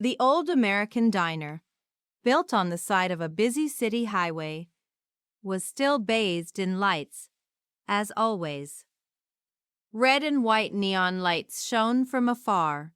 The old American diner, built on the side of a busy city highway, was still bathed in lights, as always. Red and white neon lights shone from afar.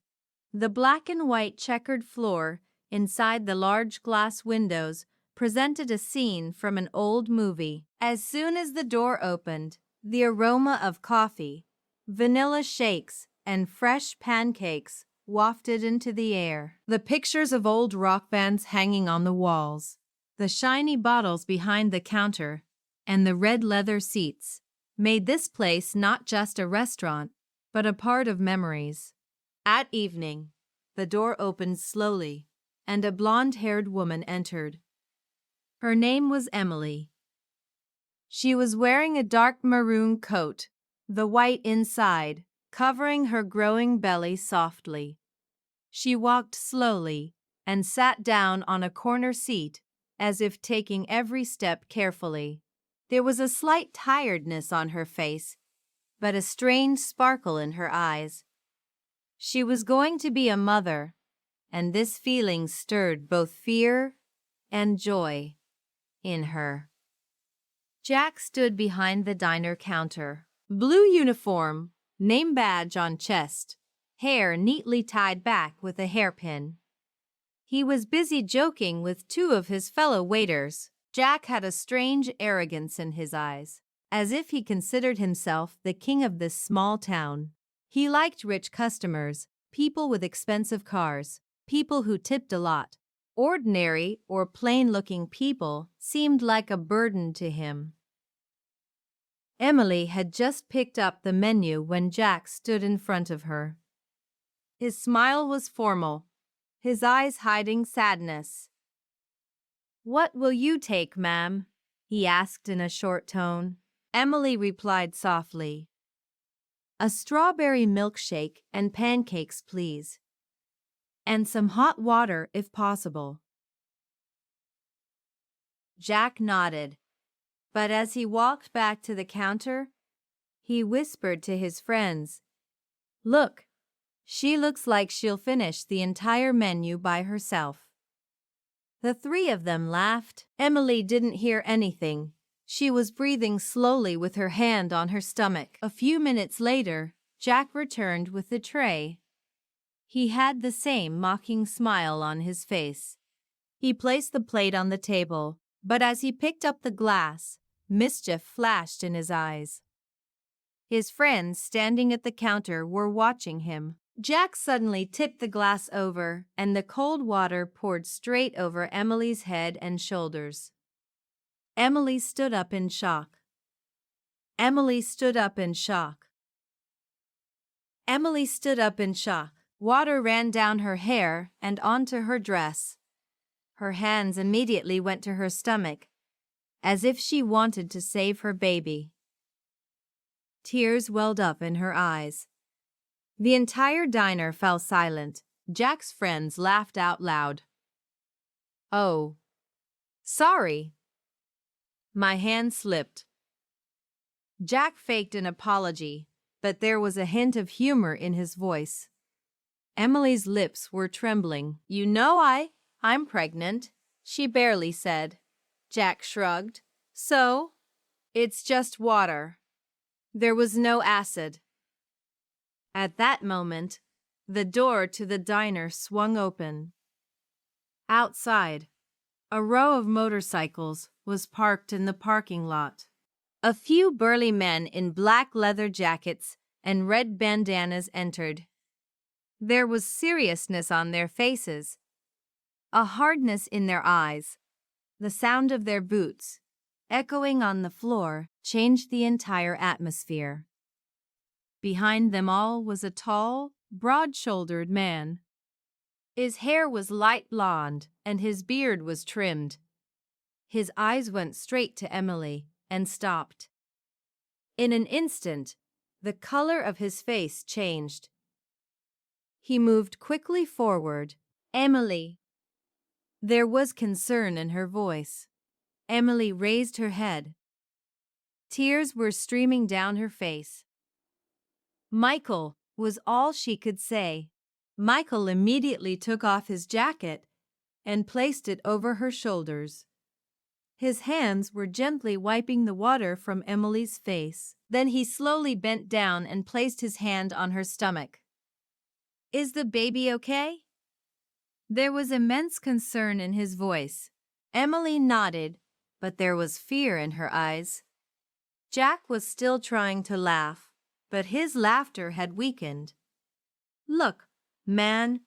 The black and white checkered floor inside the large glass windows presented a scene from an old movie. As soon as the door opened, the aroma of coffee, vanilla shakes, and fresh pancakes wafted into the air. The pictures of old rock bands hanging on the walls, the shiny bottles behind the counter, and the red leather seats made this place not just a restaurant, but a part of memories. At evening, the door opened slowly, and a blonde-haired woman entered. Her name was Emily. She was wearing a dark maroon coat, the white inside covering her growing belly softly. She walked slowly and sat down on a corner seat as if taking every step carefully. There was a slight tiredness on her face, but a strange sparkle in her eyes. She was going to be a mother, and this feeling stirred both fear and joy in her. Jack stood behind the diner counter. Blue uniform, name badge on chest, hair neatly tied back with a hairpin. He was busy joking with two of his fellow waiters. Jack had a strange arrogance in his eyes, as if he considered himself the king of this small town. He liked rich customers, people with expensive cars, people who tipped a lot. Ordinary or plain-looking people seemed like a burden to him. Emily had just picked up the menu when Jack stood in front of her. His smile was formal, his eyes hiding sadness. "What will you take, ma'am?" he asked in a short tone. Emily replied softly, "A strawberry milkshake and pancakes, please. And some hot water if possible." Jack nodded, but as he walked back to the counter, he whispered to his friends, "Look, she looks like she'll finish the entire menu by herself." The three of them laughed. Emily didn't hear anything. She was breathing slowly with her hand on her stomach. A few minutes later, Jack returned with the tray. He had the same mocking smile on his face. He placed the plate on the table, but as he picked up the glass, mischief flashed in his eyes. His friends standing at the counter were watching him. Jack suddenly tipped the glass over, and the cold water poured straight over Emily's head and shoulders. Emily stood up in shock. Emily stood up in shock. Emily stood up in shock. Water ran down her hair and onto her dress. Her hands immediately went to her stomach, as if she wanted to save her baby. Tears welled up in her eyes. The entire diner fell silent. Jack's friends laughed out loud. "Oh, sorry." My hand slipped. Jack faked an apology, but there was a hint of humor in his voice. Emily's lips were trembling. "You know I'm pregnant," she barely said. Jack shrugged. "So? It's just water." There was no acid. At that moment, the door to the diner swung open. Outside, a row of motorcycles was parked in the parking lot. A few burly men in black leather jackets and red bandanas entered. There was seriousness on their faces, a hardness in their eyes. The sound of their boots, echoing on the floor, changed the entire atmosphere. Behind them all was a tall, broad-shouldered man. His hair was light blonde, and his beard was trimmed. His eyes went straight to Emily and stopped. In an instant, the color of his face changed. He moved quickly forward. "Emily." There was concern in her voice. Emily raised her head. Tears were streaming down her face. "Michael," was all she could say. Michael immediately took off his jacket and placed it over her shoulders. His hands were gently wiping the water from Emily's face. Then he slowly bent down and placed his hand on her stomach. "Is the baby okay?" There was immense concern in his voice. Emily nodded, but there was fear in her eyes. Jack was still trying to laugh, but his laughter had weakened. "Look, man,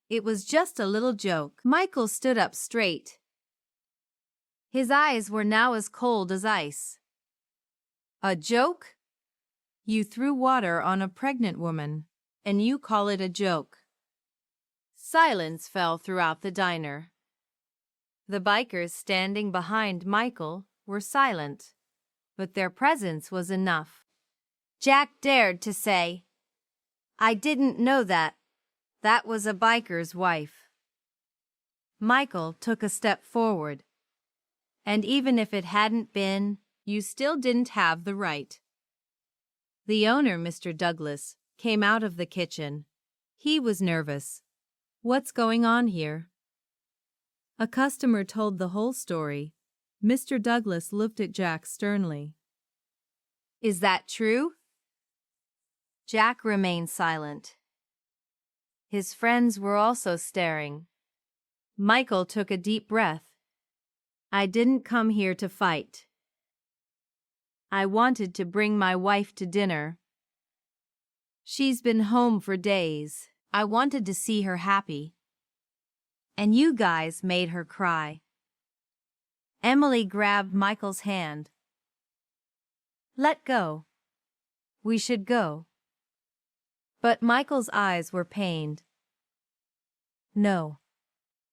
it was just a little joke." Michael stood up straight. His eyes were now as cold as ice. "A joke? You threw water on a pregnant woman, and you call it a joke?" Silence fell throughout the diner. The bikers standing behind Michael were silent, but their presence was enough. Jack dared to say, "I didn't know that. That was a biker's wife." Michael took a step forward. "And even if it hadn't been, you still didn't have the right." The owner, Mr. Douglas, came out of the kitchen. He was nervous. "What's going on here?" A customer told the whole story. Mr. Douglas looked at Jack sternly. "Is that true?" Jack remained silent. His friends were also staring. Michael took a deep breath. "I didn't come here to fight. I wanted to bring my wife to dinner. She's been home for days. I wanted to see her happy. And you guys made her cry." Emily grabbed Michael's hand. "Let go. We should go." But Michael's eyes were pained. "No.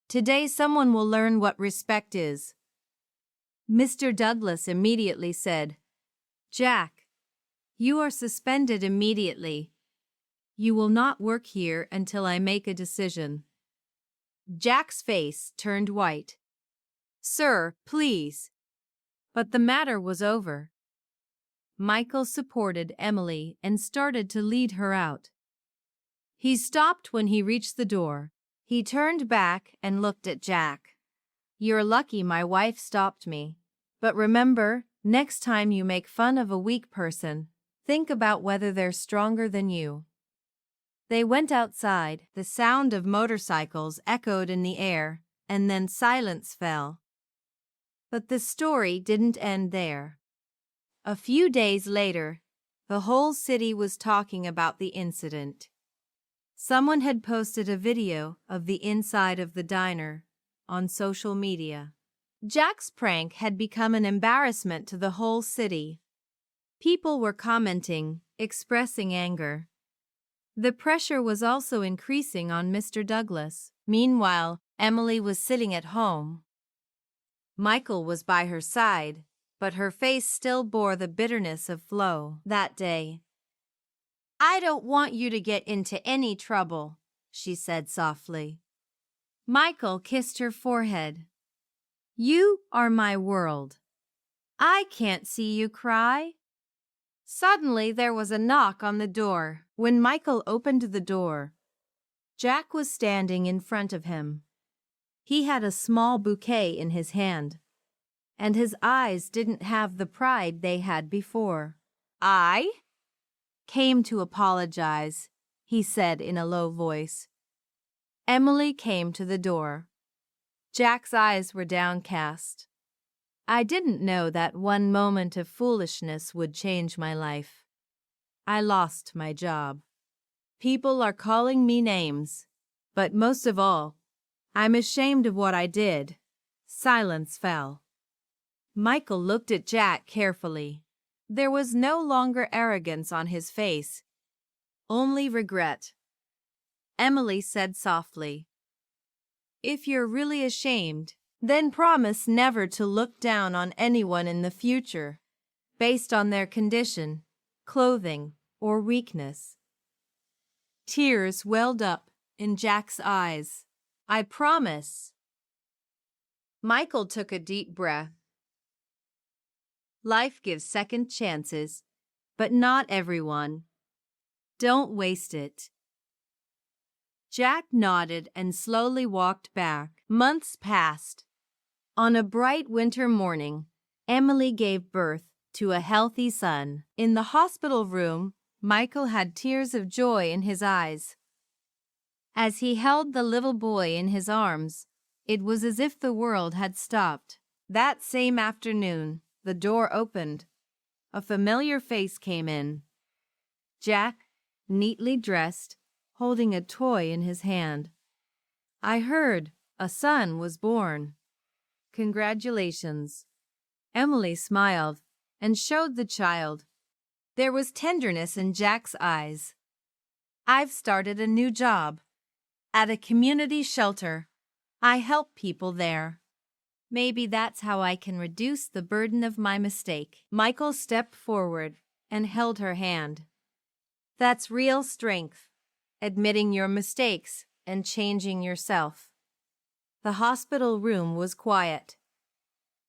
Today someone will learn what respect is." Mr. Douglas immediately said, "Jack, you are suspended immediately. You will not work here until I make a decision." Jack's face turned white. "Sir, please." But the matter was over. Michael supported Emily and started to lead her out. He stopped when he reached the door. He turned back and looked at Jack. "You're lucky my wife stopped me. But remember, next time you make fun of a weak person, think about whether they're stronger than you." They went outside. The sound of motorcycles echoed in the air, and then silence fell. But the story didn't end there. A few days later, the whole city was talking about the incident. Someone had posted a video of the inside of the diner on social media. Jack's prank had become an embarrassment to the whole city. People were commenting, expressing anger. The pressure was also increasing on Mr. Douglas. Meanwhile, Emily was sitting at home. Michael was by her side, but her face still bore the bitterness of Flo that day. "I don't want you to get into any trouble," she said softly. Michael kissed her forehead. "You are my world. I can't see you cry." Suddenly there was a knock on the door. When Michael opened the door, Jack was standing in front of him. He had a small bouquet in his hand, and his eyes didn't have the pride they had before. "I came to apologize," he said in a low voice. Emily came to the door. Jack's eyes were downcast. "I didn't know that one moment of foolishness would change my life. I lost my job. People are calling me names, but most of all, I'm ashamed of what I did." Silence fell. Michael looked at Jack carefully. There was no longer arrogance on his face, only regret. Emily said softly, "If you're really ashamed, then promise never to look down on anyone in the future, based on their condition, clothing, or weakness." Tears welled up in Jack's eyes. "I promise." Michael took a deep breath. Life gives second chances, but not everyone. Don't waste it. Jack nodded and slowly walked back. Months passed. On a bright winter morning, Emily gave birth to a healthy son. In the hospital room, Michael had tears of joy in his eyes. As he held the little boy in his arms, it was as if the world had stopped. That same afternoon, the door opened. A familiar face came in. Jack, neatly dressed, holding a toy in his hand. "I heard a son was born. Congratulations." Emily smiled and showed the child. There was tenderness in Jack's eyes. "I've started a new job at a community shelter. I help people there. Maybe that's how I can reduce the burden of my mistake." Michael stepped forward and held her hand. "That's real strength, admitting your mistakes and changing yourself." The hospital room was quiet.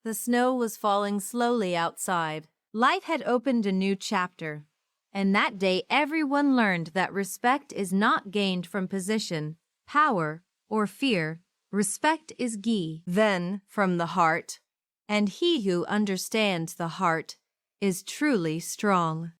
The snow was falling slowly outside. Life had opened a new chapter, and that day everyone learned that respect is not gained from position, power, or fear. Respect is given from the heart, and he who understands the heart is truly strong.